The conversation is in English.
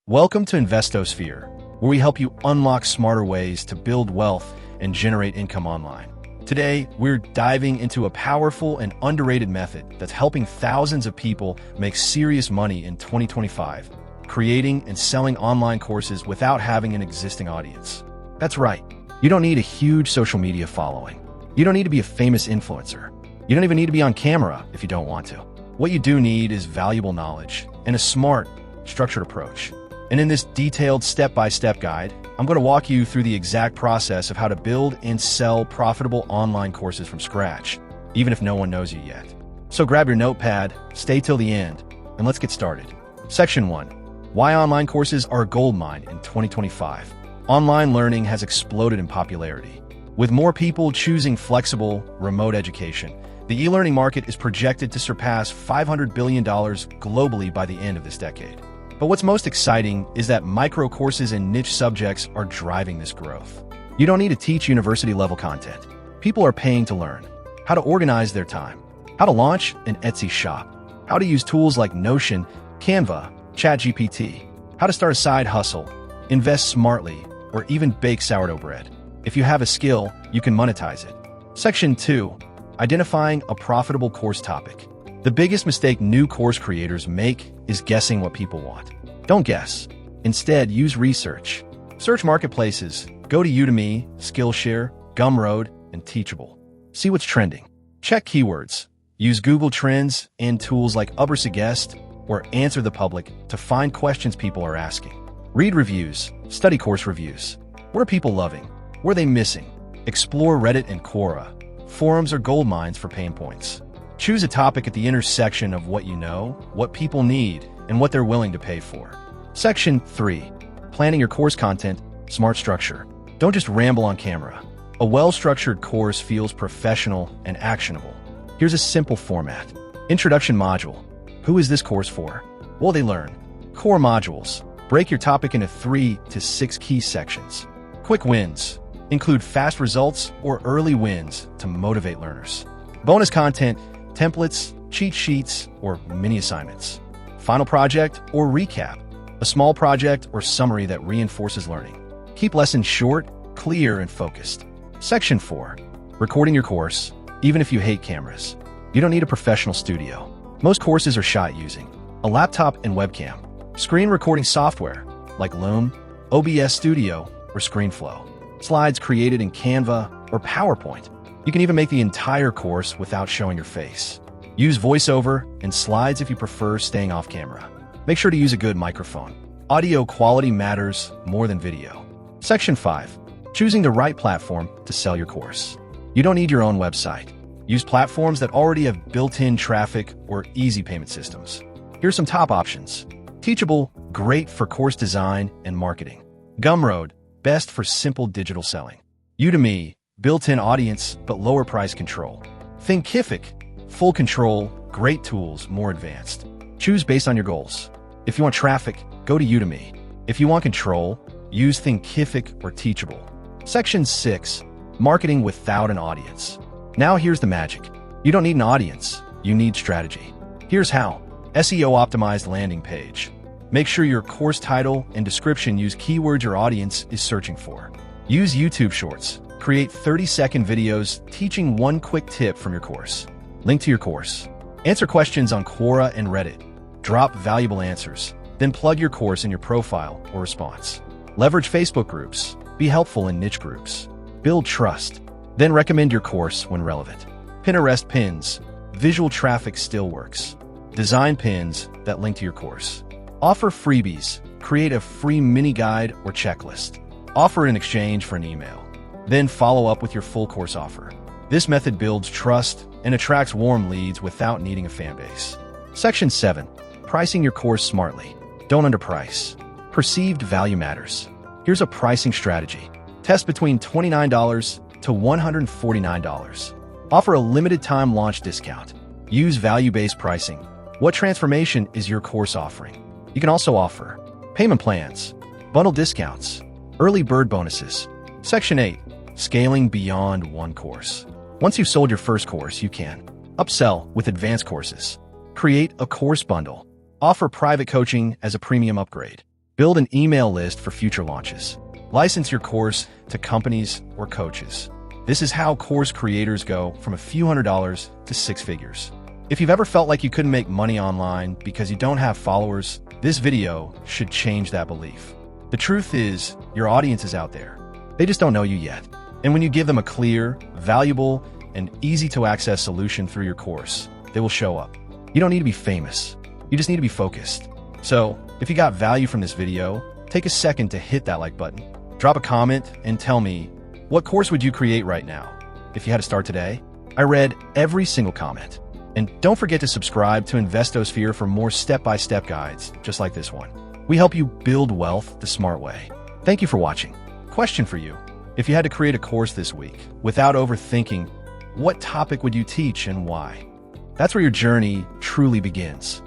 Welcome to InvestoSphere, where we help you unlock smarter ways to build wealth and generate income online. Today, we're diving into a powerful and underrated method that's helping thousands of people make serious money in 2025, creating and selling online courses without having an existing audience. That's right. You don't need a huge social media following. You don't need to be a famous influencer. You don't even need to be on camera if you don't want to. What you do need is valuable knowledge and a smart, structured approach. And in this detailed step-by-step guide, I'm going to walk you through the exact process of how to build and sell profitable online courses from scratch, even if no one knows you yet. So grab your notepad, stay till the end, and let's get started. Section 1. Why online courses are a goldmine in 2025. Online learning has exploded in popularity. With more people choosing flexible, remote education, the e-learning market is projected to surpass $500 billion globally by the end of this decade. But what's most exciting is that micro courses and niche subjects are driving this growth. You don't need to teach university-level content. People are paying to learn how to organize their time, how to launch an Etsy shop, how to use tools like Notion, Canva, ChatGPT, how to start a side hustle, invest smartly, or even bake sourdough bread. If you have a skill, you can monetize it. Section 2. Identifying a profitable course topic. The biggest mistake new course creators make is guessing what people want. Don't guess. Instead, use research. Search marketplaces. Go to Udemy, Skillshare, Gumroad, and Teachable. See what's trending. Check keywords. Use Google Trends and tools like Ubersuggest or Answer the Public to find questions people are asking. Read reviews. Study course reviews. What are people loving? What are they missing? Explore Reddit and Quora. Forums are gold mines for pain points. Choose a topic at the intersection of what you know, what people need, and what they're willing to pay for. Section 3. Planning your course content, smart structure. Don't just ramble on camera. A well-structured course feels professional and actionable. Here's a simple format. Introduction module. Who is this course for? What will they learn? Core modules. Break your topic into 3 to 6 key sections. Quick wins. Include fast results or early wins to motivate learners. Bonus content. Templates, cheat sheets, or mini assignments. Final project or recap. A small project or summary that reinforces learning. Keep lessons short, clear, and focused. Section 4. Recording your course, even if you hate cameras. You don't need a professional studio. Most courses are shot using a laptop and webcam, screen recording software like Loom, OBS Studio, or ScreenFlow, slides created in Canva or PowerPoint. You can even make the entire course without showing your face. Use voiceover and slides if you prefer staying off camera. Make sure to use a good microphone. Audio quality matters more than video. Section 5. Choosing the right platform to sell your course. You don't need your own website. Use platforms that already have built-in traffic or easy payment systems. Here's some top options. Teachable, great for course design and marketing. Gumroad, best for simple digital selling. Udemy, built-in audience, but lower price control. Thinkific, full control, great tools, more advanced. Choose based on your goals. If you want traffic, go to Udemy. If you want control, use Thinkific or Teachable. Section 6. Marketing without an audience. Now here's the magic. You don't need an audience, you need strategy. Here's how. SEO-optimized landing page. Make sure your course title and description use keywords your audience is searching for. Use YouTube Shorts. Create 30-second videos teaching one quick tip from your course. Link to your course. Answer questions on Quora and Reddit. Drop valuable answers. Then plug your course in your profile or response. Leverage Facebook groups. Be helpful in niche groups. Build trust. Then recommend your course when relevant. Pinterest pins. Visual traffic still works. Design pins that link to your course. Offer freebies. Create a free mini guide or checklist. Offer in exchange for an email. Then follow up with your full course offer. This method builds trust and attracts warm leads without needing a fan base. Section 7. Pricing your course smartly. Don't underprice. Perceived value matters. Here's a pricing strategy. Test between $29 to $149. Offer a limited time launch discount. Use value-based pricing. What transformation is your course offering? You can also offer payment plans, bundle discounts, early bird bonuses. Section 8. Scaling beyond one course. Once you've sold your first course, you can upsell with advanced courses. Create a course bundle. Offer private coaching as a premium upgrade. Build an email list for future launches. License your course to companies or coaches. This is how course creators go from a few $100s to six figures. If you've ever felt like you couldn't make money online because you don't have followers, this video should change that belief. The truth is, your audience is out there. They just don't know you yet. And when you give them a clear, valuable, and easy-to-access solution through your course, they will show up. You don't need to be famous. You just need to be focused. So, if you got value from this video, take a second to hit that like button. Drop a comment and tell me, what course would you create right now if you had to start today? I read every single comment. And don't forget to subscribe to InvestoSphere for more step-by-step guides just like this one. We help you build wealth the smart way. Thank you for watching. Question for you. If you had to create a course this week, without overthinking, what topic would you teach and why? That's where your journey truly begins.